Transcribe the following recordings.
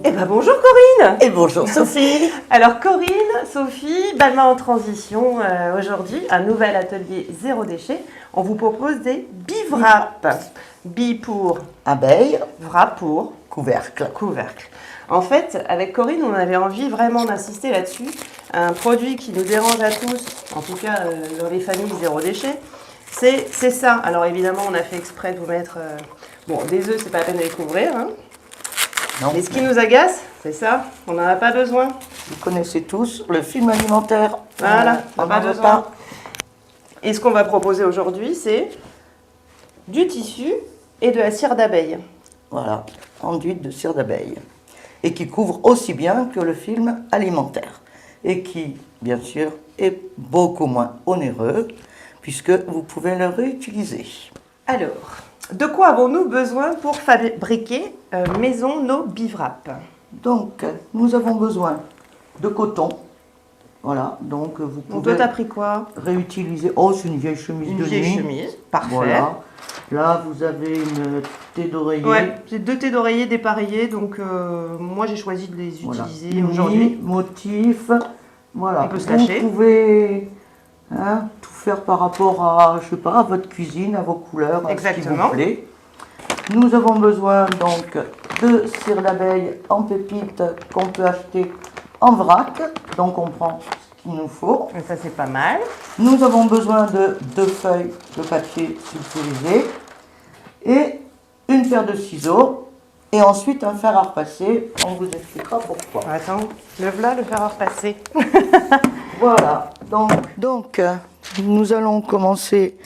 Eh ben bonjour Corinne. Et bonjour Sophie. Alors Corinne, Sophie, Balma en transition aujourd'hui, un nouvel atelier zéro déchet. On vous propose des bivraps. Bi pour Abeille, wrap pour couvercle. couvercle. En fait, avec Corinne, on avait envie vraiment d'insister là-dessus. Un produit qui nous dérange à tous, en tout cas dans les familles zéro déchet, c'est ça. Alors évidemment, on a fait exprès de vous mettre des œufs, c'est pas la peine de les couvrir. Hein. Non. Mais ce qui nous agace, c'est ça, on n'en a pas besoin. Vous connaissez tous le film alimentaire. Voilà, on on n'a pas n'en veut besoin. pas. Et ce qu'on va proposer aujourd'hui, c'est du tissu et de la cire d'abeille. Voilà, enduit de cire d'abeille. Et qui couvre aussi bien que le film alimentaire. Et qui, bien sûr, est beaucoup moins onéreux, puisque vous pouvez le réutiliser. Alors, de quoi avons-nous besoin pour fabriquer maison nos bivraps? Donc, nous avons besoin de coton. Voilà, donc vous Donc pouvez toi, t'as pris quoi? réutiliser. Oh, c'est une vieille chemise Une de vieille nuit. chemise, parfait. Voilà. Là, vous avez une thé d'oreiller. Ouais, c'est 2 thés d'oreiller dépareillés, donc moi j'ai choisi de les Voilà. utiliser aujourd'hui. Motif. Voilà. On peut se lâcher. Vous pouvez tout faire par rapport à, je sais pas, à votre cuisine, à vos couleurs, à ce qui Exactement. vous plaît. Nous avons besoin donc de cire d'abeille en pépites qu'on peut acheter en vrac. Donc on prend ce qu'il nous faut. Et ça c'est pas mal. Nous avons besoin de 2 feuilles de papier sulfurisé et une paire de ciseaux et ensuite un fer à repasser. On vous expliquera pourquoi. Attends, lève là le fer à repasser. Voilà, donc nous allons commencer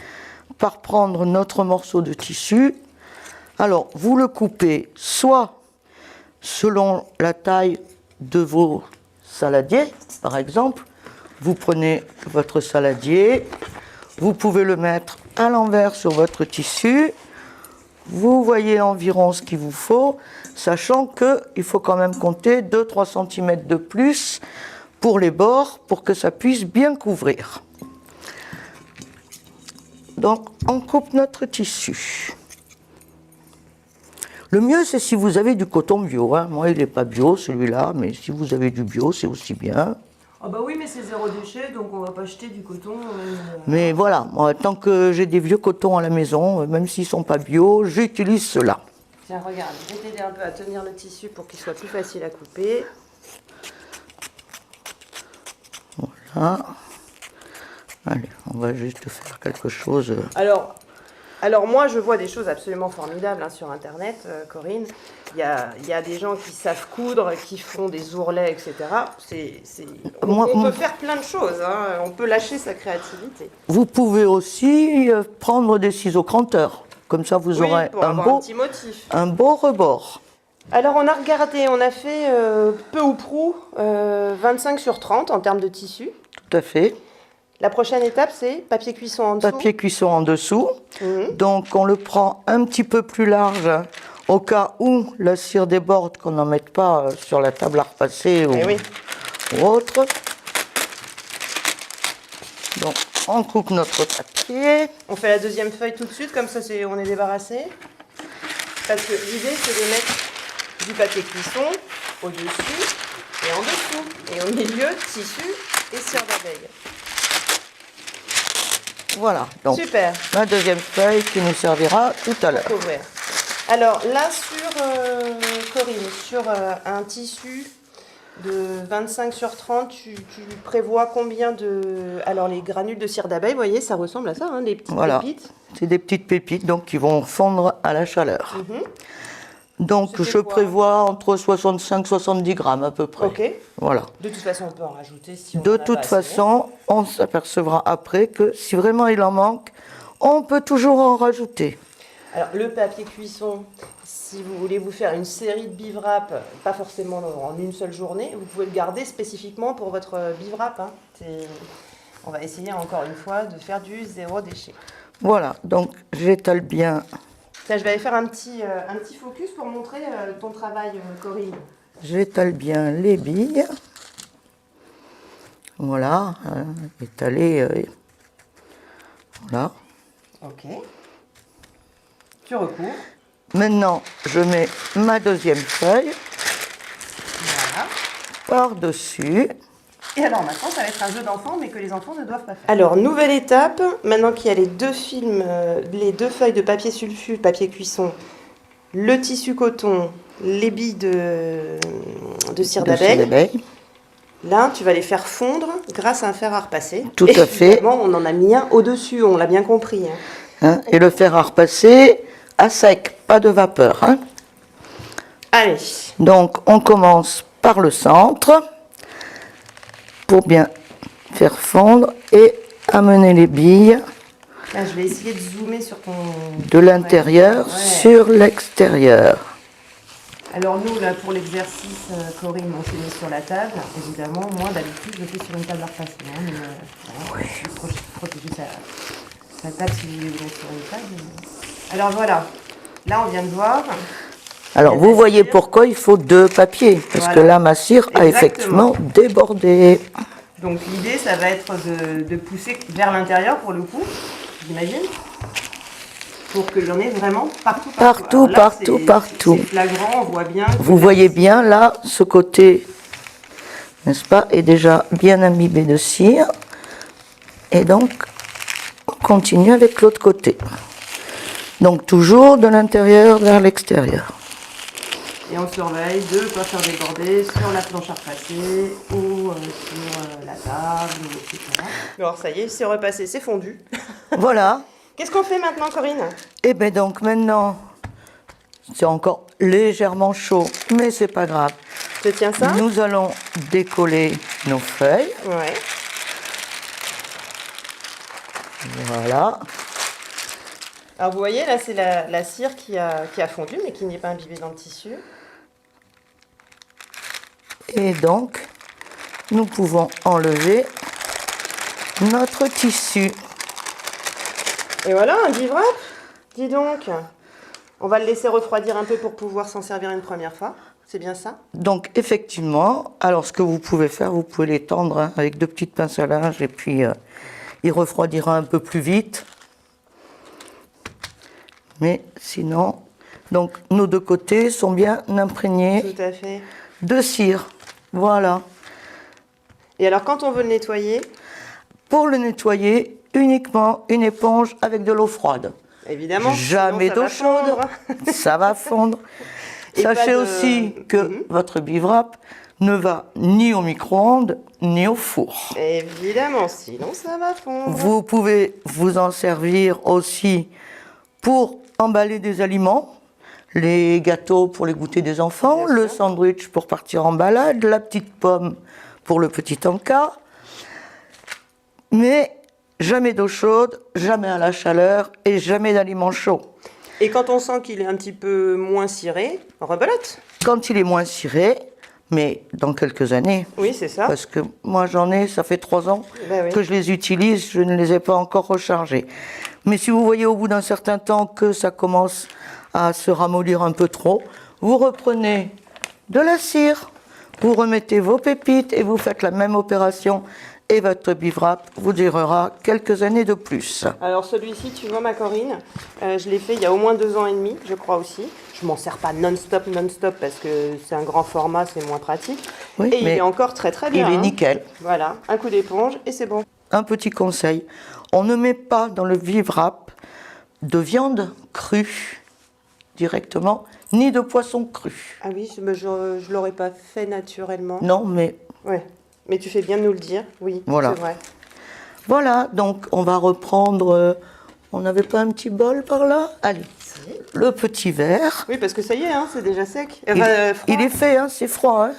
par prendre notre morceau de tissu. Alors, vous le coupez soit selon la taille de vos saladiers, par exemple. Vous prenez votre saladier, vous pouvez le mettre à l'envers sur votre tissu. Vous voyez environ ce qu'il vous faut, sachant qu'il faut quand même compter 2-3 cm de plus pour les bords, pour que ça puisse bien couvrir. Donc, on coupe notre tissu. Le mieux, c'est si vous avez du coton bio. Hein. Moi, il n'est pas bio, celui-là, mais si vous avez du bio, c'est aussi bien. Ah bah oui, mais c'est zéro déchet, donc on va pas jeter du coton. Mais voilà, moi, tant que j'ai des vieux cotons à la maison, même s'ils ne sont pas bio, j'utilise ceux-là. Tiens, regarde, je vais t'aider un peu à tenir le tissu pour qu'il soit plus facile à couper. Voilà. Allez, on va juste faire quelque chose. Alors moi, je vois des choses absolument formidables sur Internet, Corinne. Il y a des gens qui savent coudre, qui font des ourlets, etc. On peut faire plein de choses, hein. On peut lâcher sa créativité. Vous pouvez aussi prendre des ciseaux cranteurs. Comme ça, vous aurez pour avoir un petit motif. Un beau rebord. Alors, on a regardé, on a fait peu ou prou 25 sur 30 en termes de tissu. Tout à fait. La prochaine étape, c'est papier cuisson en dessous. Papier cuisson en dessous. Donc, on le prend un petit peu plus large au cas où la cire déborde, qu'on n'en mette pas sur la table à repasser ou autre. Donc, on coupe notre papier. On fait la deuxième feuille tout de suite, comme ça on est débarrassé. Parce que l'idée, c'est de mettre du papier cuisson au-dessus et en dessous. Et au milieu, tissu et cire d'abeille. Voilà, donc super. La deuxième feuille qui nous servira tout à l'heure. Alors là, Corinne, sur un tissu de 25 sur 30, tu prévois combien de... Alors les granules de cire d'abeille, vous voyez, ça ressemble à ça, hein, des petites pépites. C'est des petites pépites donc, qui vont fondre à la chaleur. Donc je prévois entre 65 et 70 grammes à peu près. Ok. Voilà. De toute façon, on peut en rajouter si on De toute façon, on s'apercevra après que si vraiment il en manque, on peut toujours en rajouter. Alors le papier cuisson, si vous voulez vous faire une série de bivraps, pas forcément en une seule journée, vous pouvez le garder spécifiquement pour votre bivrap. Hein. On va essayer encore une fois de faire du zéro déchet. Voilà, donc j'étale bien. Ça, je vais aller faire un petit focus pour montrer ton travail, Corinne. J'étale bien les billes. Voilà, étaler. Voilà. Ok. Tu recouvres. Maintenant, je mets ma deuxième feuille. par-dessus. Et alors maintenant, ça va être un jeu d'enfant, mais que les enfants ne doivent pas faire. Alors, nouvelle étape, maintenant qu'il y a les deux films, les deux feuilles de papier sulfure, papier cuisson, le tissu coton, les billes de cire d'abeille, là, tu vas les faire fondre grâce à un fer à repasser. Tout à fait. Évidemment, on en a mis un au-dessus, on l'a bien compris. Hein, et le fer à repasser à sec, pas de vapeur. Hein. Allez. Donc, on commence par le centre pour bien faire fondre et amener les billes Là, je vais essayer de zoomer sur ton... de l'intérieur sur l'extérieur. Alors nous, là, pour l'exercice, Corinne, on s'est mis sur la table. Évidemment, moi, d'habitude, je fais sur une table à repasser. Hein, mais voilà, juste protéger sa table si vous voulez vous mettre sur une table. Alors voilà, là, on vient de voir. Alors, vous voyez pourquoi il faut deux papiers, parce que là, ma cire a effectivement débordé. Donc l'idée, ça va être de pousser vers l'intérieur, pour le coup, j'imagine, pour que j'en ai vraiment partout. Partout. C'est flagrant, on voit bien. Vous voyez bien, là, ce côté, n'est-ce pas, est déjà bien imbibé de cire. Et donc, on continue avec l'autre côté. Donc, toujours de l'intérieur vers l'extérieur. Et on surveille de ne pas faire déborder sur la planche à repasser ou sur la table, etc. Alors ça y est, c'est repassé, c'est fondu. Voilà. Qu'est-ce qu'on fait maintenant, Corinne? Et bien donc maintenant, c'est encore légèrement chaud, mais c'est pas grave. Je tiens ça. Nous allons décoller nos feuilles. Ouais. Voilà. Alors vous voyez, là c'est la cire qui a fondu, mais qui n'est pas imbibée dans le tissu. Et donc, nous pouvons enlever notre tissu. Et voilà, un bivouac. Dis donc, on va le laisser refroidir un peu pour pouvoir s'en servir une première fois. C'est bien ça? Donc, effectivement, alors ce que vous pouvez faire, vous pouvez l'étendre hein, avec deux petites pinces à linge et puis il refroidira un peu plus vite. Mais sinon, donc nos deux côtés sont bien imprégnés Tout à fait. de cire. Voilà. Et alors, quand on veut le nettoyer? Pour le nettoyer, uniquement une éponge avec de l'eau froide. Évidemment. Jamais d'eau chaude, ça va fondre. Sachez aussi que votre bivouac ne va ni au micro-ondes ni au four. Évidemment, sinon ça va fondre. Vous pouvez vous en servir aussi pour emballer des aliments, les gâteaux pour les goûters des enfants, le sandwich pour partir en balade, la petite pomme pour le petit encas. Mais jamais d'eau chaude, jamais à la chaleur et jamais d'aliments chauds. Et quand on sent qu'il est un petit peu moins ciré, on rebelote. Quand il est moins ciré, mais dans quelques années. Oui, c'est ça. Parce que moi j'en ai, ça fait 3 ans que je les utilise, je ne les ai pas encore rechargés. Mais si vous voyez au bout d'un certain temps que ça commence à se ramollir un peu trop, vous reprenez de la cire, vous remettez vos pépites et vous faites la même opération. Et votre bivouac vous durera quelques années de plus. Alors celui-ci, tu vois ma Corinne, je l'ai fait il y a au moins 2 ans et demi, je crois aussi. Je m'en sers pas non-stop parce que c'est un grand format, c'est moins pratique. Oui, et il est encore très très bien. Il est nickel. Voilà, un coup d'éponge et c'est bon. Un petit conseil, on ne met pas dans le bivouac de viande crue directement, ni de poisson cru. Ah oui, je l'aurais pas fait naturellement. Non, mais... Ouais. Mais tu fais bien de nous le dire, oui, voilà. C'est vrai. Voilà, donc on va reprendre... on n'avait pas un petit bol par là? Allez, le petit verre. Oui, parce que ça y est, hein, c'est déjà sec. Il est fait, hein, c'est froid. Hein.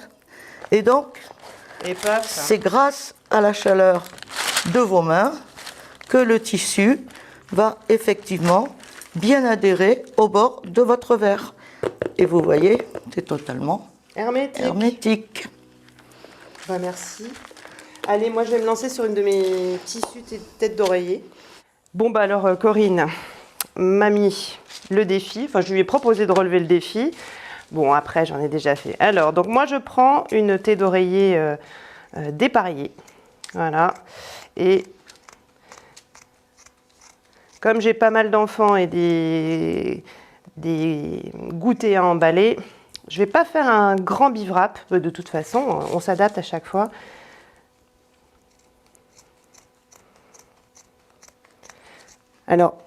Et donc, c'est grâce à la chaleur de vos mains que le tissu va effectivement bien adhérer au bord de votre verre. Et vous voyez, c'est totalement hermétique. Bah, merci. Allez, moi je vais me lancer sur une de mes tissus tête d'oreiller. Bon bah alors Corinne m'a mis le défi, enfin je lui ai proposé de relever le défi. Bon après j'en ai déjà fait. Alors donc moi je prends une tête d'oreiller dépareillée. Voilà. Et comme j'ai pas mal d'enfants et des goûters à emballer, Je ne vais pas faire un grand bivrac, de toute façon, on s'adapte à chaque fois. Alors,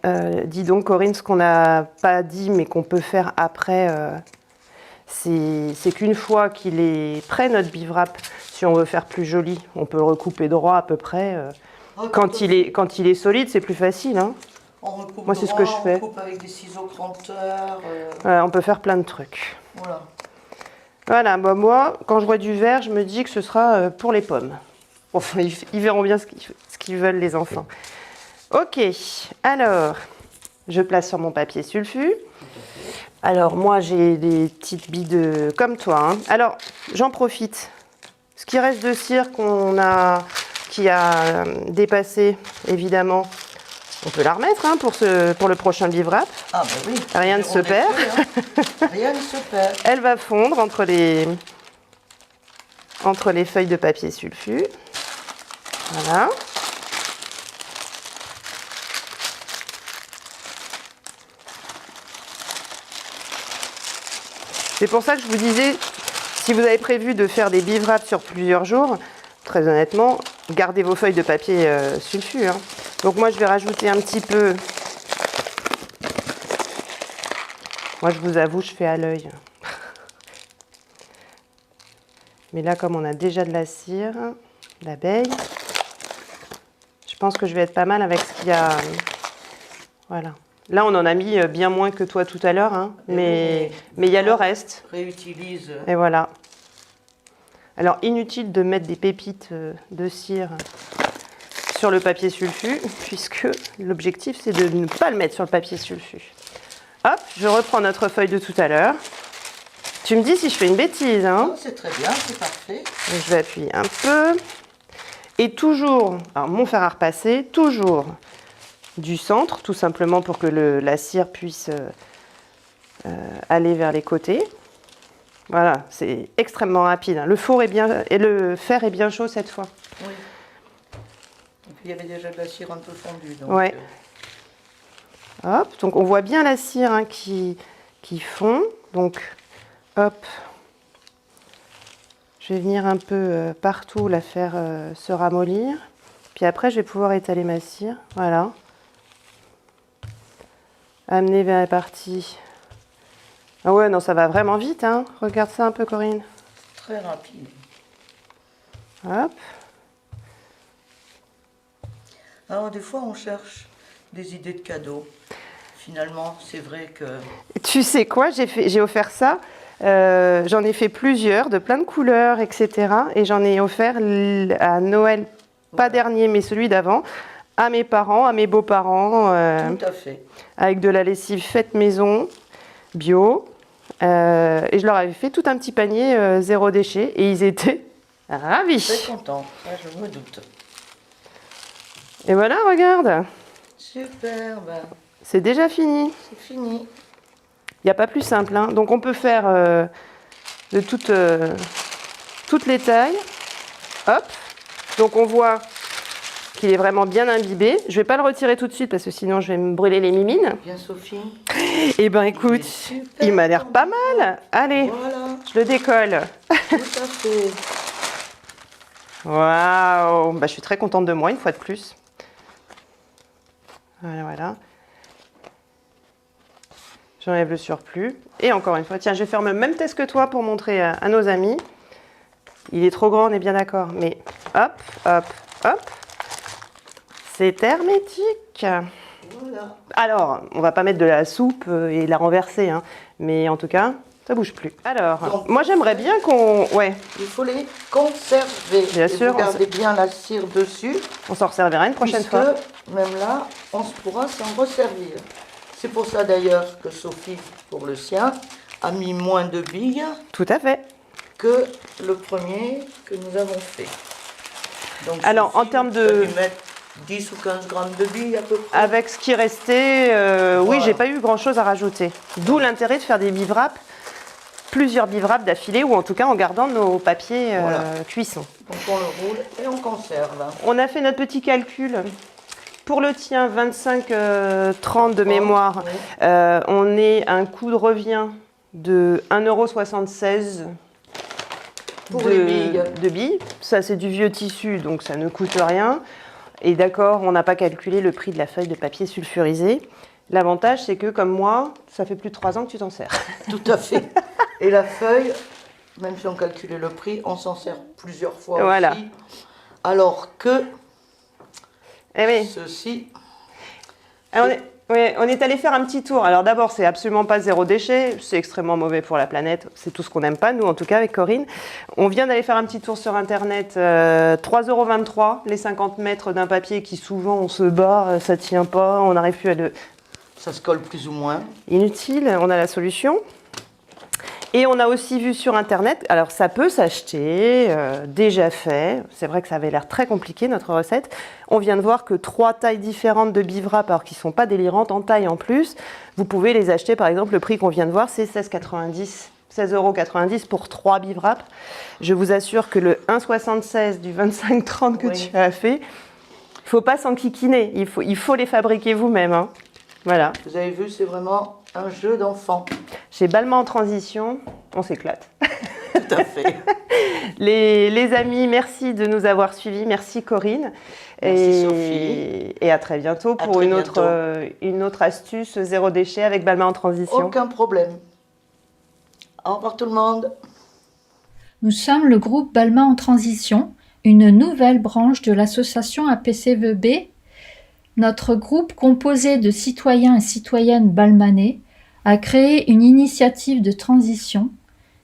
dis donc Corinne, ce qu'on n'a pas dit mais qu'on peut faire après, c'est qu'une fois qu'il est prêt notre bivrac, si on veut faire plus joli, on peut le recouper droit à peu près. Quand il est solide, c'est plus facile. Hein. Moi, c'est ce que je fais. On coupe avec des ciseaux cranteurs. Voilà, on peut faire plein de trucs. Voilà. Voilà, bah moi, quand je vois du vert, je me dis que ce sera pour les pommes. Enfin, ils verront bien ce qu'ils veulent, les enfants. Ok, alors, je place sur mon papier sulfu. Alors, moi, j'ai des petites billes comme toi. Hein. Alors, j'en profite. Ce qui reste de cire qui a dépassé, évidemment, on peut la remettre hein, pour le prochain bivrac. Ah bah oui. Rien ne se perd. Rien ne se perd. Elle va fondre entre les feuilles de papier sulfu. Voilà. C'est pour ça que je vous disais, si vous avez prévu de faire des bivracs sur plusieurs jours, très honnêtement, gardez vos feuilles de papier sulfu. Hein. Donc moi, je vais rajouter un petit peu. Moi, je vous avoue, je fais à l'œil. Mais là, comme on a déjà de la cire, d'abeille, je pense que je vais être pas mal avec ce qu'il y a. Voilà. Là, on en a mis bien moins que toi tout à l'heure, hein, mais il y a le reste. Réutilise. Et voilà. Alors, inutile de mettre des pépites de cire sur le papier sulfu, puisque l'objectif, c'est de ne pas le mettre sur le papier sulfu. Hop, je reprends notre feuille de tout à l'heure. Tu me dis si je fais une bêtise. Hein. C'est très bien, c'est parfait. Donc, je vais appuyer un peu. Et toujours, alors mon fer à repasser, toujours du centre, tout simplement pour que la cire puisse aller vers les côtés. Voilà, c'est extrêmement rapide. Le four est bien et le fer est bien chaud cette fois. Oui. Et puis il y avait déjà de la cire un peu fondue. Donc, ouais. Hop, donc on voit bien la cire hein, qui fond. Donc, hop, je vais venir un peu partout la faire se ramollir. Puis après, je vais pouvoir étaler ma cire. Voilà. Amener vers la partie. Ah ouais, non, ça va vraiment vite. Hein. Regarde ça un peu, Corinne. Très rapide. Hop. Alors, des fois, on cherche des idées de cadeaux. Finalement, c'est vrai que... Tu sais quoi, j'ai offert ça. J'en ai fait plusieurs, de plein de couleurs, etc. Et j'en ai offert à Noël, pas dernier, mais celui d'avant, à mes parents, à mes beaux-parents. Tout à fait. Avec de la lessive faite maison, bio. Et je leur avais fait tout un petit panier zéro déchet. Et ils étaient ravis. Très contents, ça je me doute. Et voilà, regarde. Superbe. C'est déjà fini. C'est fini. Il n'y a pas plus simple. Hein. Donc on peut faire de toutes les tailles. Hop. Donc on voit qu'il est vraiment bien imbibé. Je ne vais pas le retirer tout de suite parce que sinon je vais me brûler les mimines. Bien Sophie. Eh ben écoute, il m'a l'air pas mal. Allez, voilà. Je le décolle. Tout à fait. Waouh. Bah, je suis très contente de moi une fois de plus. Voilà, voilà. J'enlève le surplus. Et encore une fois, tiens, je vais faire le même test que toi pour montrer à nos amis. Il est trop grand, on est bien d'accord. Mais hop, hop, hop. C'est hermétique. Voilà. Alors, on va pas mettre de la soupe et la renverser, hein. Mais en tout cas, ça bouge plus. Alors, donc, moi j'aimerais bien qu'on... Ouais, il faut les conserver. Bien et sûr, vous gardez bien la cire dessus. on s'en resservira une prochaine puisque, fois. même là, on pourra s'en resservir. C'est pour ça d'ailleurs que Sophie, pour le sien, a mis moins de billes Tout à fait. que le premier que nous avons fait. Donc, Alors, Sophie, en termes tu vas de... lui mettre 10 ou 15 grammes de billes à peu près. Avec ce qui restait, oui, Voilà. j'ai pas eu grand-chose à rajouter. D'où l'intérêt de faire des bivraps, plusieurs bivraps d'affilée, ou en tout cas en gardant nos papiers Voilà. cuisson. Donc on le roule et on conserve. On a fait notre petit calcul. Pour le tien, 25-30 de mémoire, oui. on est un coût de revient de 1,76 € Pour les billes. de billes. Ça, c'est du vieux tissu, donc ça ne coûte rien. Et d'accord, on n'a pas calculé le prix de la feuille de papier sulfurisé. L'avantage, c'est que comme moi, ça fait plus de 3 ans que tu t'en sers. Tout à fait. Et la feuille, même si on calculait le prix, on s'en sert plusieurs fois Voilà. aussi. Alors que Eh oui. ceci... On est allé faire un petit tour. Alors d'abord, c'est absolument pas zéro déchet, c'est extrêmement mauvais pour la planète, c'est tout ce qu'on n'aime pas, nous en tout cas avec Corinne. On vient d'aller faire un petit tour sur internet, 3,23 € les 50 mètres d'un papier qui souvent on se bat, ça tient pas, on n'arrive plus à le... Ça se colle plus ou moins. Inutile, on a la solution. Et on a aussi vu sur internet, alors ça peut s'acheter, déjà fait, c'est vrai que ça avait l'air très compliqué notre recette. On vient de voir que 3 tailles différentes de bivrap, alors qui ne sont pas délirantes en taille en plus, vous pouvez les acheter, par exemple, le prix qu'on vient de voir, c'est 16,90 € pour 3 bivrap. Je vous assure que le 1,76 du 25-30 que tu as fait, il ne faut pas s'enquiquiner, il faut les fabriquer vous-même. Hein. Voilà. Vous avez vu, c'est vraiment un jeu d'enfant. Chez Balmain en transition, on s'éclate. Tout à fait. Les amis, merci de nous avoir suivis. Merci Corinne. Merci Sophie. Et à très bientôt pour une autre astuce zéro déchet avec Balmain en transition. Aucun problème. Au revoir tout le monde. Nous sommes le groupe Balmain en transition, une nouvelle branche de l'association APCVB. Notre groupe, composé de citoyens et citoyennes balmanais, a créé une initiative de transition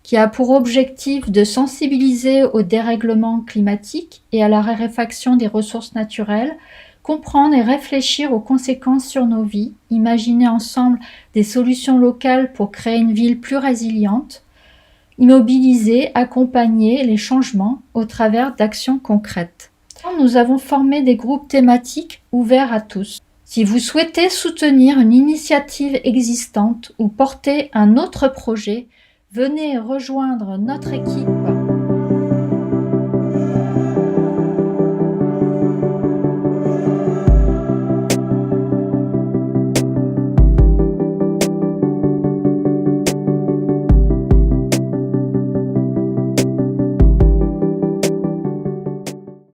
qui a pour objectif de sensibiliser au dérèglement climatique et à la raréfaction des ressources naturelles, comprendre et réfléchir aux conséquences sur nos vies, imaginer ensemble des solutions locales pour créer une ville plus résiliente, immobiliser, accompagner les changements au travers d'actions concrètes. Nous avons formé des groupes thématiques ouverts à tous. Si vous souhaitez soutenir une initiative existante ou porter un autre projet, venez rejoindre notre équipe